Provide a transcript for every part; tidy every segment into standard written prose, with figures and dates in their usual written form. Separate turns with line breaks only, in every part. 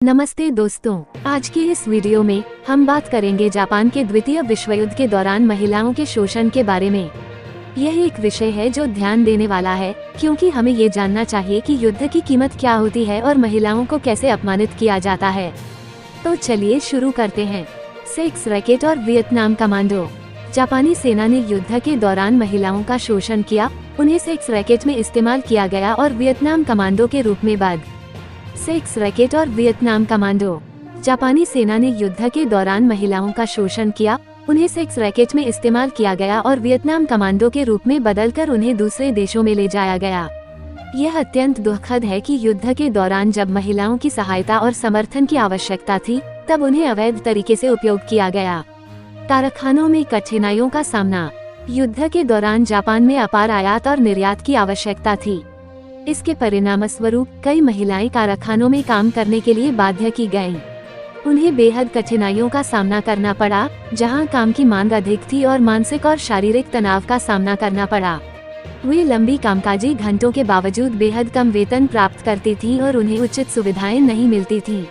नमस्ते दोस्तों, आज की इस वीडियो में हम बात करेंगे जापान के द्वितीय विश्व युद्ध के दौरान महिलाओं के शोषण के बारे में। यह एक विषय है जो ध्यान देने वाला है, क्योंकि हमें ये जानना चाहिए कि युद्ध की कीमत क्या होती है और महिलाओं को कैसे अपमानित किया जाता है। तो चलिए शुरू करते हैं। सेक्स रैकेट और वियतनाम कमांडो। जापानी सेना ने युद्ध के दौरान महिलाओं का शोषण किया, उन्हें सेक्स रैकेट में इस्तेमाल किया गया और वियतनाम कमांडो के रूप में बाद। सेक्स रैकेट और वियतनाम कमांडो। जापानी सेना ने युद्ध के दौरान महिलाओं का शोषण किया, उन्हें सेक्स रैकेट में इस्तेमाल किया गया और वियतनाम कमांडो के रूप में बदलकर उन्हें दूसरे देशों में ले जाया गया। यह अत्यंत दुखद है कि युद्ध के दौरान जब महिलाओं की सहायता और समर्थन की आवश्यकता थी, तब उन्हें अवैध तरीके से उपयोग किया गया। कारखानों में कठिनाइयों का सामना। युद्ध के दौरान जापान में अपार आयात और निर्यात की आवश्यकता थी। इसके परिणामस्वरूप कई महिलाएं कारखानों में काम करने के लिए बाध्य की गईं। उन्हें बेहद कठिनाइयों का सामना करना पड़ा, जहां काम की मांग अधिक थी और मानसिक और शारीरिक तनाव का सामना करना पड़ा। वे लंबी कामकाजी घंटों के बावजूद बेहद कम वेतन प्राप्त करती थीं और उन्हें उचित सुविधाएं नहीं मिलती थीं।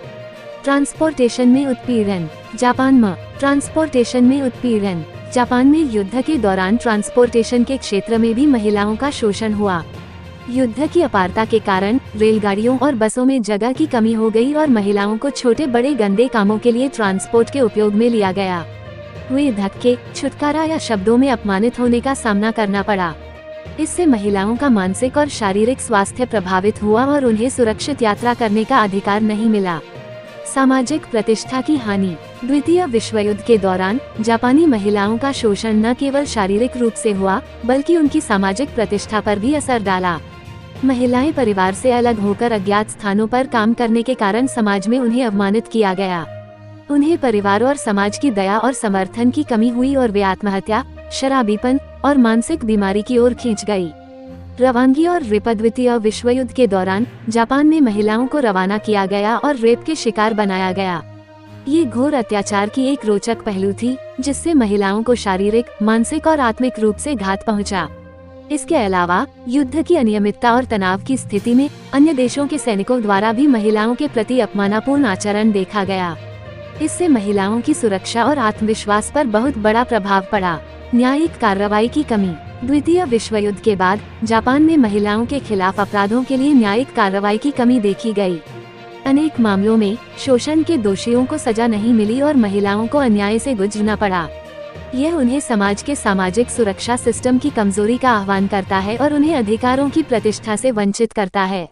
ट्रांसपोर्टेशन में उत्पीड़न। जापान में ट्रांसपोर्टेशन में उत्पीड़न। जापान में युद्ध के दौरान ट्रांसपोर्टेशन के क्षेत्र में भी महिलाओं का शोषण हुआ। युद्ध की अपारता के कारण रेलगाड़ियों और बसों में जगह की कमी हो गई और महिलाओं को छोटे बड़े गंदे कामों के लिए ट्रांसपोर्ट के उपयोग में लिया गया। वे धक्के, छुटकारा या शब्दों में अपमानित होने का सामना करना पड़ा। इससे महिलाओं का मानसिक और शारीरिक स्वास्थ्य प्रभावित हुआ और उन्हें सुरक्षित यात्रा करने का अधिकार नहीं मिला। सामाजिक प्रतिष्ठा की हानि। द्वितीय विश्व युद्ध के दौरान जापानी महिलाओं का शोषण न केवल शारीरिक रूप से हुआ, बल्कि उनकी सामाजिक प्रतिष्ठा पर भी असर डाला। महिलाएं परिवार से अलग होकर अज्ञात स्थानों पर काम करने के कारण समाज में उन्हें अपमानित किया गया। उन्हें परिवार और समाज की दया और समर्थन की कमी हुई और वे आत्महत्या, शराबीपन और मानसिक बीमारी की ओर खींच गई। रवानगी और रेप। द्वितीय विश्व युद्ध के दौरान जापान में महिलाओं को रवाना किया गया और रेप के शिकार बनाया गया। ये घोर अत्याचार की एक रोचक पहलू थी, जिससे महिलाओं को शारीरिक, मानसिक और आत्मिक रूप से घात पहुंचा। इसके अलावा युद्ध की अनियमितता और तनाव की स्थिति में अन्य देशों के सैनिकों द्वारा भी महिलाओं के प्रति अपमानपूर्ण आचरण देखा गया। इससे महिलाओं की सुरक्षा और आत्मविश्वास पर बहुत बड़ा प्रभाव पड़ा। न्यायिक कार्रवाई की कमी। द्वितीय विश्व युद्ध के बाद जापान में महिलाओं के खिलाफ अपराधों के लिए न्यायिक कार्रवाई की कमी देखी गई। अनेक मामलों में शोषण के दोषियों को सजा नहीं मिली और महिलाओं को अन्याय से गुजरना पड़ा। यह उन्हें समाज के सामाजिक सुरक्षा सिस्टम की कमजोरी का आह्वान करता है और उन्हें अधिकारों की प्रतिष्ठा से वंचित करता है।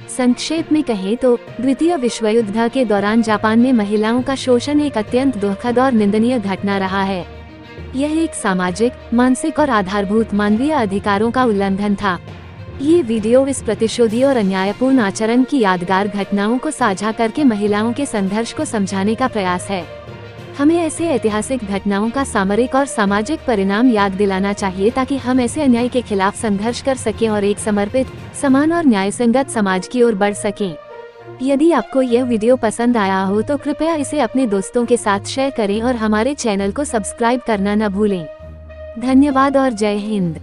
संक्षेप में कहें तो द्वितीय विश्व युद्ध के दौरान जापान में महिलाओं का शोषण एक अत्यंत दुखद और निंदनीय घटना रहा है। यह एक सामाजिक, मानसिक और आधारभूत मानवीय अधिकारों का उल्लंघन था। ये वीडियो इस प्रतिशोधी और अन्यायपूर्ण आचरण की यादगार घटनाओं को साझा करके महिलाओं के संघर्ष को समझाने का प्रयास है। हमें ऐसे ऐतिहासिक घटनाओं का सामरिक और सामाजिक परिणाम याद दिलाना चाहिए, ताकि हम ऐसे अन्याय के खिलाफ संघर्ष कर सकें और एक समर्पित, समान और न्यायसंगत समाज की ओर बढ़ सकें। यदि आपको यह वीडियो पसंद आया हो तो कृपया इसे अपने दोस्तों के साथ शेयर करें और हमारे चैनल को सब्सक्राइब करना न भूलें। धन्यवाद और जय हिंद।